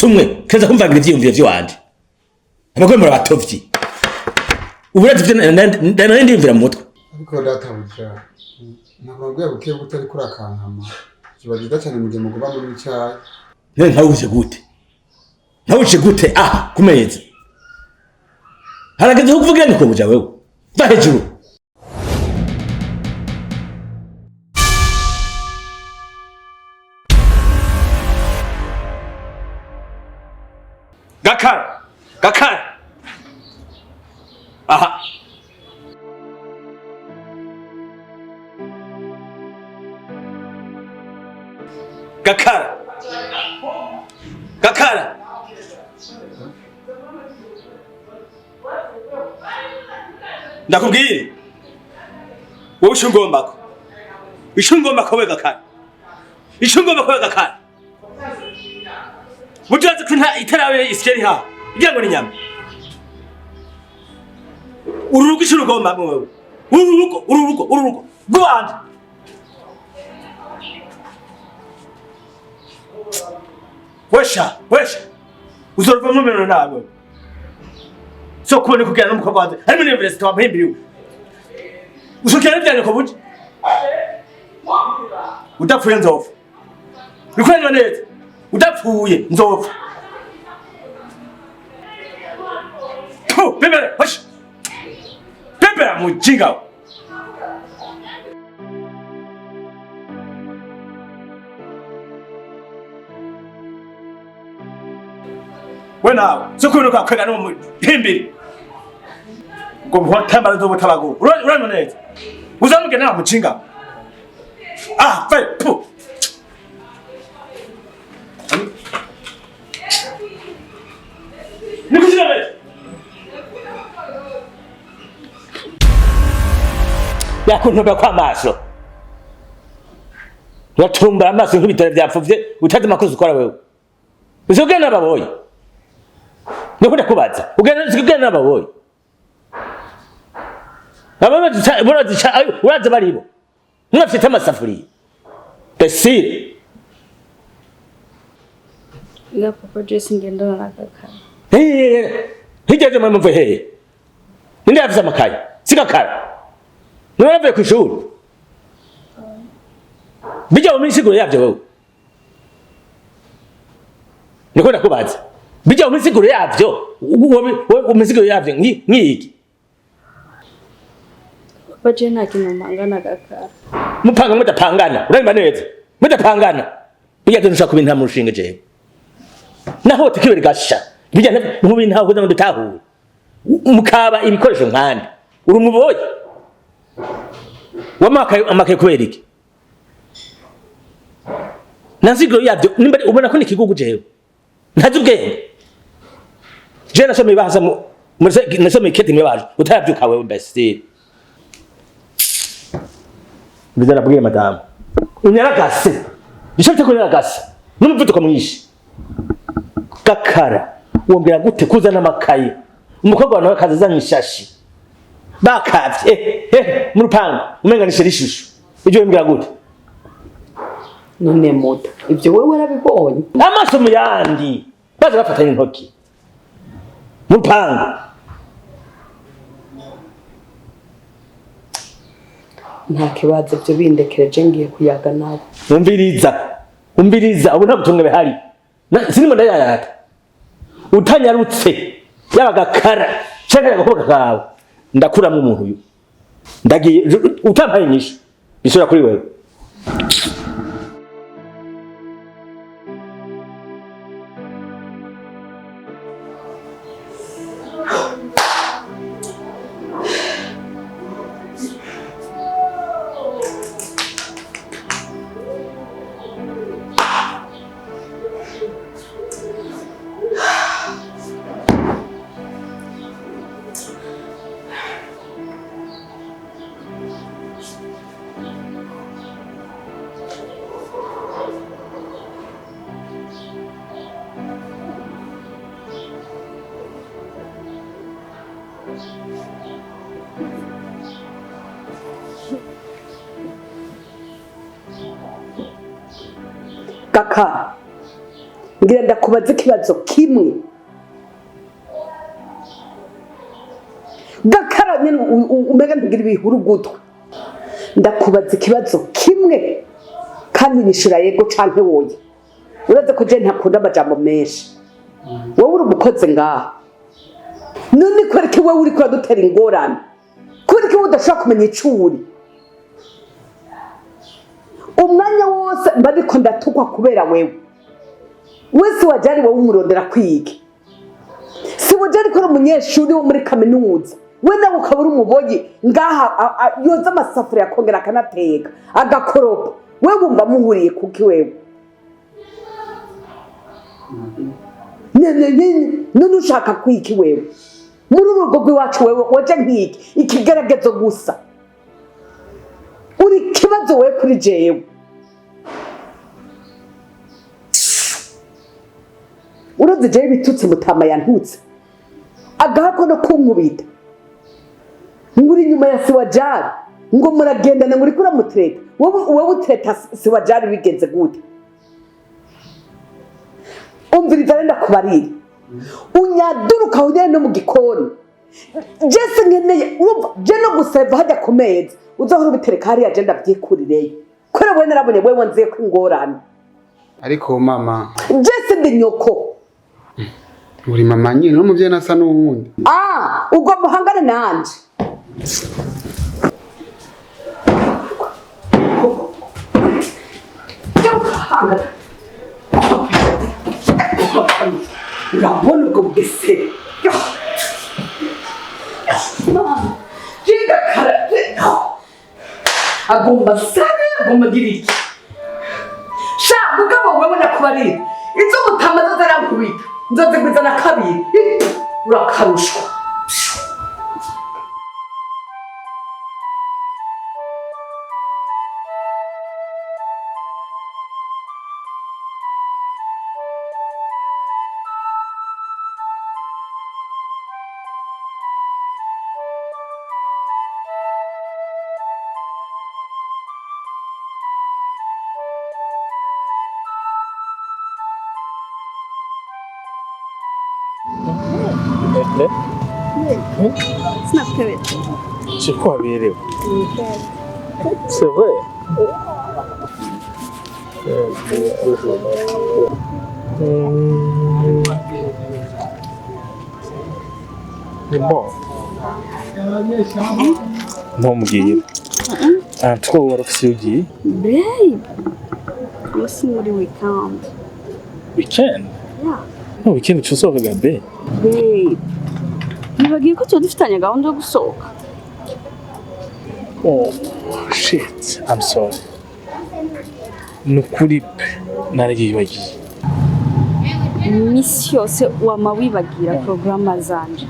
sumwe keza kumvagira ivyiyumviro vy'wanje abagwe muri batovyi uburazi byo ndandimvira mu mutwe ariko databuja nabagwe buke gutari kuri akankama kibagiza cyane mu gihe muguba muri cyayi ntawuje gute kumeza harageze kuvugira niko buja wewe va hejuru Gakara aha Gakara ndakubwire wowe ishungombako we Gakara Bujaze kunta itarawe iskeri ha igira ngo ni nyama ururuko ishurugomba mwewe ururuko rwanda wesha uzorva mu mero nawe so kubone kugana n'umukobwa wawe harimo n'university wa Muhimbiri usukira byane ko buje udapfuye nzovu bikwanywa neza udapfuye nzovu bebera hosh bebera mujinga wena sokunuka kwega no Muhimbiri ngo mwatamara zo butabago urano neza uzamuke na mujinga fai pu yakuntuba kwa maso yatumbara amaso nk'ibitare byapfuvye utazi makoze ukora wewe uzogena baboye nikuda kubaza ugena nababoye uraza baribo mwafite amasafuriya besire ya papa Jesse ngendana na Gakara higeje mwe mve heye ninde yavuze amakaye sigakara nuravuye ku ishuri bijya mu misiguro yavyo wewe niko ndakubaza bijya mu misiguro yavyo misiguro yavyo nk'iki papa je nta kintu mangana Gakara mupanga mudapangana uremba neza mudapangana bijya tunusha kubinta mu rushinge je naho tikibere gasha bijya mu bintu aho ngo dutahuye mukaba ibikoresho nkandi uri umuboye wamakaye kubera iki nanzigiro yabyo nimba ubona ko nikigugu jewe ntazi ubwenge je nasomye bahaza nasomye keti mwabaje utayabyuka wewe mbese bizana bwiye madame unyaragase gishobye ko nyaragase n'umuvuduko mwinshi Gakara wombera gute kuzana amakaye umukobwa nawe kazazanye ishashi bakavye mu rupango umenganisha rishusho ibyo wembera gute none muto ibyo wewe warabibonye amaso mu yandi baza bafatanye intoki mu rupango nta kibazo byo bindekereje ngiye kuyaga nawe umbiriza ubu nta butumwe bihari sinimo ndayayata utanyarutse yabagakara cyangwa yagakobwa kawe ndakuramwe umuntu uyu ndagiye utampaye nyisho bisura kuri wewe Gakara ngira ndakubaza ikibazo kimwe gakara nyene umega ntugira ibihuru gutwa ndakubaza ikibazo kimwe kandi nishura yego canke woye uraze ko je ntakunda amajambo menshi wowe uri umukozi ngaha none kwereke wowe uri kuradutera ingorane kwereke wowe udashobora kumenya icuri umwanya wose mbariko ndatukwa kubera wewe wese wajari wowe umurondera kwiga si wajari ko ari umunyeshuri wo muri kaminuza we nawe ukaba uri umuboyi ngaha yoza amasafuriya akongera akanateka agakoropa we wumva muhuriye kuki wewe none ushaka kwiki wewe muri urugo rw'iwacu wewe waje nk'iki ikigeragezo gusa uri kibazo wewe kuri jewe uroze jewe bitutse mutama yantutse agahako no kunkubita nguri nyuma ya siwajari ngo muragendana nguri kura mutreta wowe utreta siwajari bigenze gute umviriza renda kubarira unyaduruka ujye no mu gikoni jese nkeneye urumva je no guseva hajya ku meza uzohora ubitereka hariya je ndabyikurireyo kore wewe narabonye wewe nziye ko ingorane ariko mama jese ndi nyoko uri mama nyine no muvye nasa n'uwundi ubwo muhangane nanje urabona ubwo bwese jenga karate agomba sana agomba gira iki sha mugabo wewe nakubarira izo mutama zazarankubita nzozigwiza na kabiri urakarushwa C'est quoi, Béréo? C'est vrai. C'est bon. Non, m'guire. Un trop refusé. Babe, listen to the weekend. Weekend? Yeah. No, weekend tu sors regarder. Babe, nibagiye ko tuba dufitanye gahunda yo gusohoka. Oh, shit. I'm sorry. Nukuri pe narayibagiye. Misi yose wama wibagira programa zanje.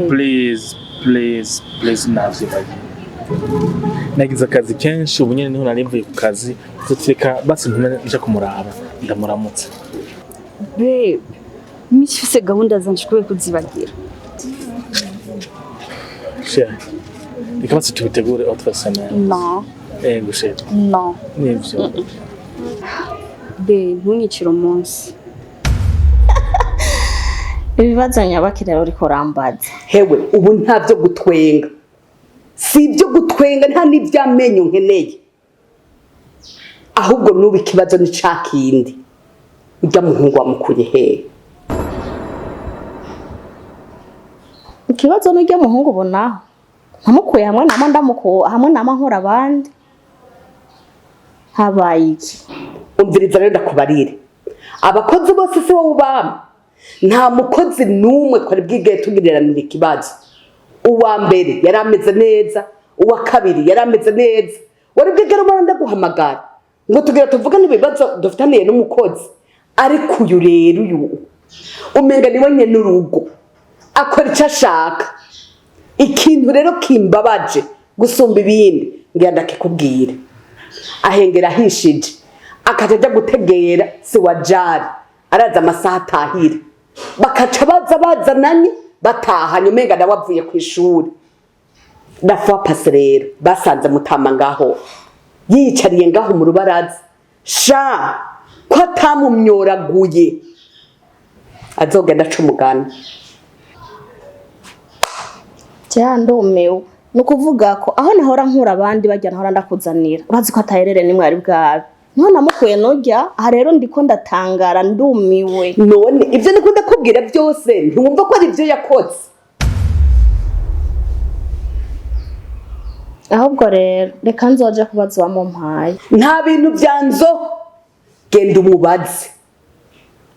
Please navyibagiye. Nagize akazi kenshi ubu nyene niho narimvuye ku kazi tutireka basi ntume nje kumuraba ndamuramutse. Babe, misi yose gahunda zanje kubera kuzibagira. Chérie, reka basi tubitegure autre semaine. Non. Chérie. Non. Nivyo. Babe, ntunyicire umunsi. Ibibazo nyabakira uriko rambaza. Hewe ubu ntavyo gutwenga. Si ibyo gutwenga nta n'ivyamenyo nkeneye. Ahubwo nubu ikibazo ni cakindi. Ujya muhungu wamukunye hehe? Ikibazo n'ujya muhungu bonaho. Ntamukuye hamwe nama ndamukuye hamwe nama nkora abandi. Habaye iki? Umviriza rero ndakubarire. Abakozi bose se wowe ubama. Nta mukozi numwe twari bwigaye tugireranira ikibazo. Uwa mbere yarameze neza, uwa kabiri yarameze neza. Wari bwigera umanda guhamagara ngo tugira tuvuga n'ibibazo dufitaniye n'umukozi. Ariko uyu rero uyu umenga niwe nyene urugo. Akora icyo ashaka. Ikintu rero kimbabaje gusumba ibindi ngira ndakikubwire. Ahengera hishije akatajya gutegera si wajari araza amasaha atahira bakaca bazananye batahanye umenga nawe avuye ku ishuri. Dafa pase rero basanze mutama ngaho yiyicariye ngaho mu rubaraza sha ko atamumyoraguye azogenda aca umugani. Ndumiwe ni ukuvuga ko aho nahora nkura abandi bajya nahora ndakuzanira urazi ko ataherere nimwe ari bwawe niho namukuye nurya aha rero ndiko ndatangara ndumiwe. None ibyo niko ndakubwira byose ntiwumva ko ari ibyo yakoze. Ahubwo rero reka nzoje kubaza uwamumpaye. Nta bintu byanzo genda umubaze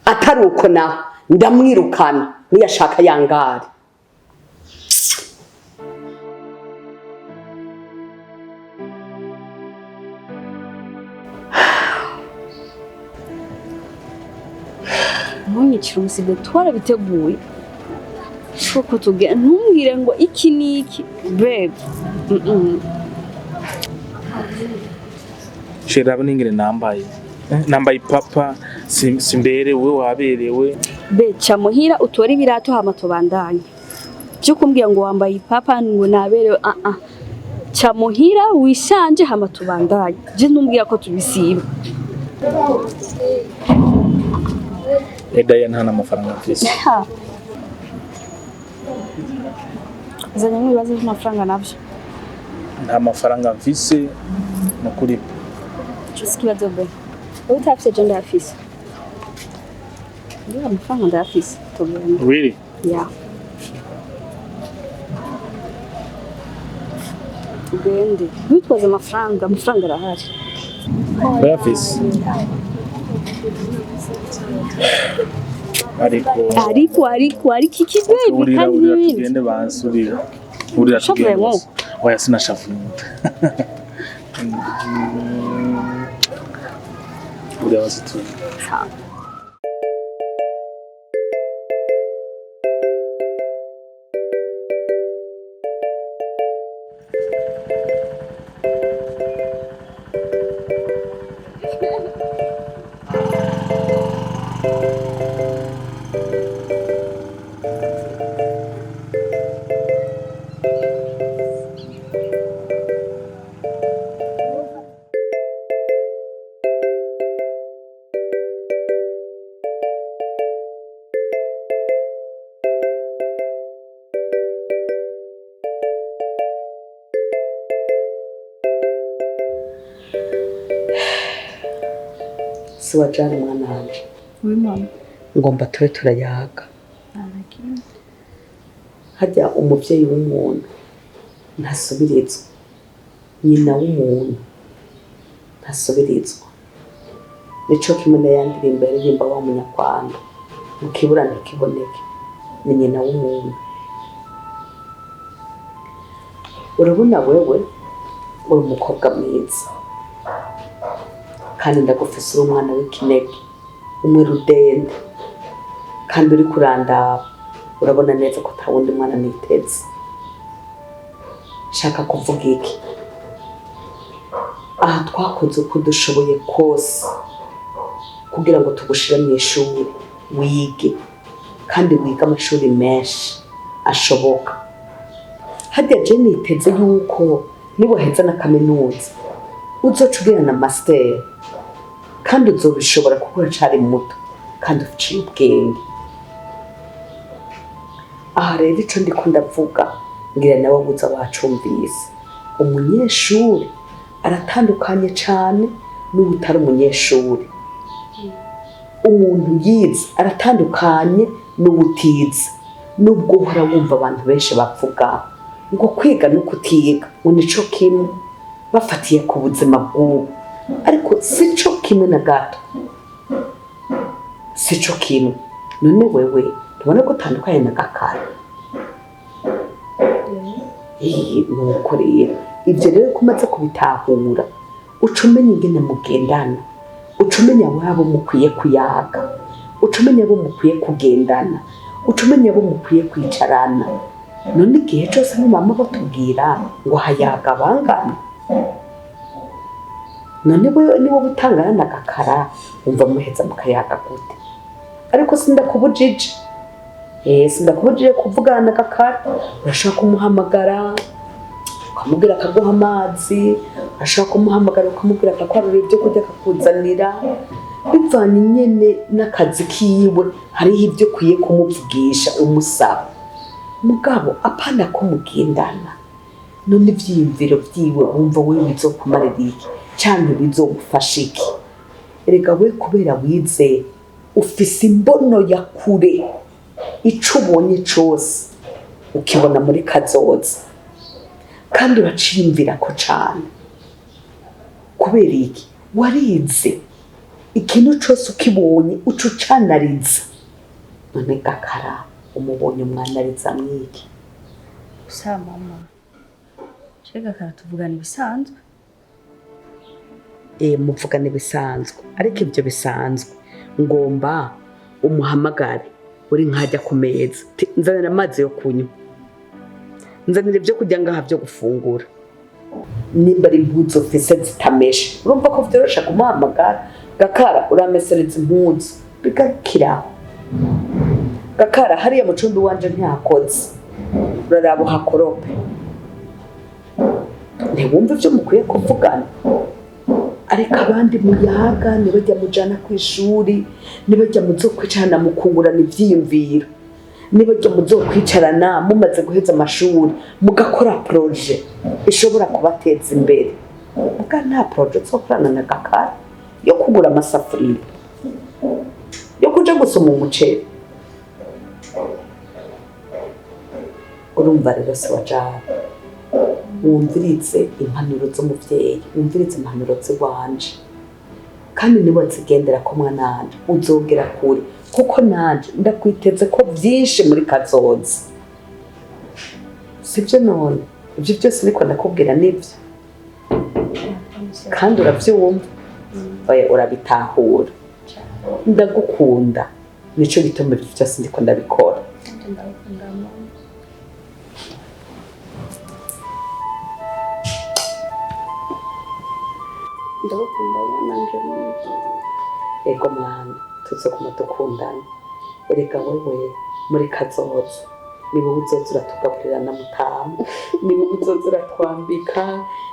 atari uko naho ndamwirukana niyashaka yangare. Ntunyicire umusigo twarabiteguye shuko tugenda ntumbwire ngo iki niki babe. Shera aboningire nambaye ipapa simberewe waberewe Beca muhira utore ibirato hama tubandanye byo kumbwira ngo wambaye ipapa ngo naberewe ca muhira wishanje hama tubandanye je ntumbwira ko tubisiba. Edaya nta n'amafaranga mfise. Zanye ibibazo by'amafaranga navyo. Nta mafaranga mfise nukuri. Just kibazo be. Utafise je ndafise. Ndiga amafaranga ndafise. Tugenda. Really? Yeah. Tugende. Ntitwaze amafaranga arahari. Bayafise. Ariko iki baby kandi n'ibindi. Tugende bansurira. Urira tugende. Oya sinashavuye. Urira wasitu. Siwajana mwana wanje. Mama. Ngomba tube turayaga. Hajya umuvyeyi w'umuntu ntasubirizwa. Nyina w'umuntu ntasubirizwa. Nico kimwe yandira imbere yimba wa munyakwanda. Mukibura ntikiboneke. Ni nyina w'umuntu. Urabona wewe uri umukobwa mwiza. Kandi ndagufise uri umwana w'ikinege umwe rudende kandi uri kurandaba urabona neza ko tawundi mwana niteze. Shaka kuvuga iki? Aha twakoze uko dushoboye kose kugira ngo tugushire mu ishuri wige kandi wiga amashuri menshi ashoboka. Hajya je niteze yuko niboheza na kaminuza uzoca ugira na master kandi uzobishobora kuko uracari muto kandi uciye ubwenge. Aha rero ico ndiko ndavuga ngira nawe buza wacumvise. Umunyeshuri aratandukanye cane n'ubutari umunyeshuri. Umuntu yize aratandukanye n'ubutize. Nubwo uhora wumva abantu benshi bavuga ngo kwiga no kutiga ngo nico kimwe bafatiye ku buzima bw'ubu, ariko sico kimwe na gato, sico kimwe. None wewe tubona ko utandukanye na Gakara. Nuko rero ibyo rero kumaze kubitahura ucumenya ingene mugendana, ucumenya wabo mukwiye kuyaga, ucumenya abo mukwiye kugendana, ucumenya abo mukwiye kwicarana. None igihe cyose ni mama batubwira ngo hayaga bangana. None wewe niwo butangana na Gakara umva muheza mukayaga gute? Ariko sindakubujije. Sindakubujije kuvugana na Gakara. Urashaka kumuhamagara ukamubwira akaguha amazi, urashaka kumuhamagara ukamubwira akakwarura ibyo kurya akakuzanira. bivanye nyene n'akazi kiwe hariho ibyo ukwiye kumuvugisha umusaba mugabo apana ko mugendana none ivyiyumviro vyiwe wumva wewe bizokumarira iki canke bizogufasha iki erega we kubera wize ufise imbono ya kure ico ubonye cose ukibona muri kazoza kandi uraciyumvira ko cane kubera iki warize ikintu cose ukibonye uca ucanariza none Gakara umubonye umwanariza mwiki Gusa mama Chega Gakara tuvugana ibisanzwe muvugana ibisanzwe ariko ibyo bisanzwe ngomba umuhamagare uri nkajya ku meza nzanira amazi yo kunywa nzanira ibyo kurya ngaha byo gufungura nimba ari impuzu ufise zitameshe urumva ko vyorosha kumuhamagara Gakara uramesereza impuzu bigarukiraho Gakara hariya mu cumbi wanje ntihakoze uraraba uhakorope ntiwumva ivyo mukwiye kuvugana ariko abandi muyaga nibajya mujana ku ishuri nibajya muzokwicarana mukungurana ivyiyumviro nibajya muzokwicarana mumaze guheza amashuri mugakora projet ishobora kubateza imbere muga nta projet zokorana na Gakara yo kugura amasafuriya yo kuja gusoma umuceri urumva rero se wajara wumviritse impanuro z'umuvyeyi wumviritse impanuro z'iwanje kandi niba zigendera ko mwananje uzogera kure kuko nanje ndakwiteze ko vyinshi muri kazoza sivyo none ivyo byose niko ndakubwira nivyo kandi uravyumva oya urabitahura ndagukunda nico gituma ivyo byose ndiko ndabikora ndagukunda nanje ego mwana tuzokuma dukundana erega wewe muri kazoza niba uzoza uratugaburira na mutamu niba uzoza uratwambika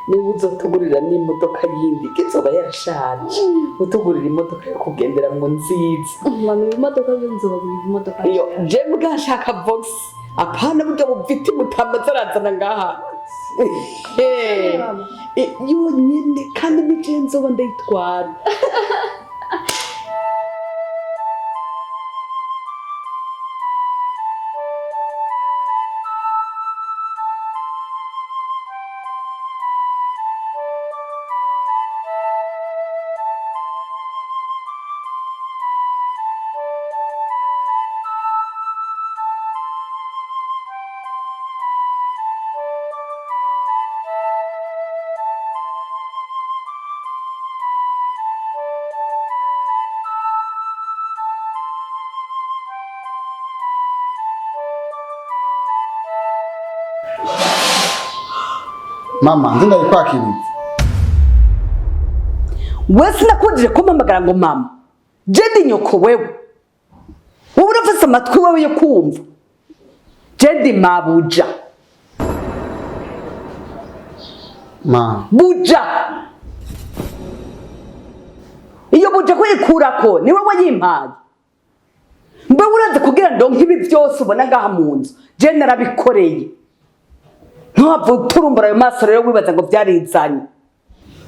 niba uzotugurira n'imodoka yindi kizoba yarashaje utugurira imodoka yo kugendera mu nziza mama imodoka nzobagurira imodoka iyo je bwashaka box apana burya bufite mutama zarazana ngaha yonyene kandi nije nzoba ndayitwara Mama nzi ndayikwakiriza wese nakujije kumpamagara ngo mama jedi nyoko wewe wowe urafise amatwi wewe yo kumva jedi mabuja ma buja iyo buja kuyikurako ni wowe yimpaye mbe uraze kugira ndonke ibi byose ubona ngaha mu nzu je narabikoreye ntabwo uturumbura ayo maso rero wibaza ngo byarizanye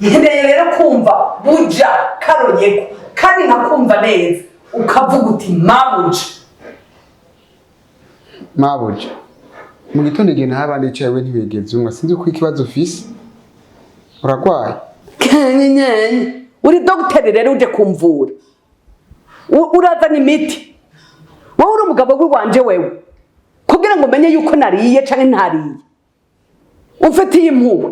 nkeneye rero kumva buja karonyeko kandi nkakumva neza ukavuga uti mabuja mabuja mu gitondo igihe nahaba ndicaye we ntibigeze umwe sinzi uko ikibazo ufise uragwaye nyenyenye uri dogiteri rero uje kumvura urazana imiti wowe uri umugabo w'iwanje wewe kugira ngo umenye yuko nariye canke ntariye ufitiye impuhwe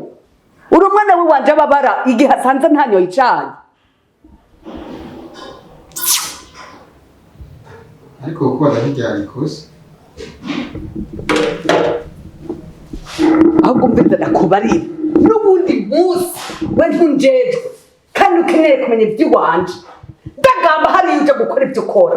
uri umwana w'iwanje ababara igihe asanze ntanyoye icayi ariko kubaza ntiryari ikosa ahubwo mbiza ndakubarira n'ubundi munsi we ntunjejwe kandi ukeneye kumenya iby'iwanje ndagamba hariya uje gukora ibyo ukora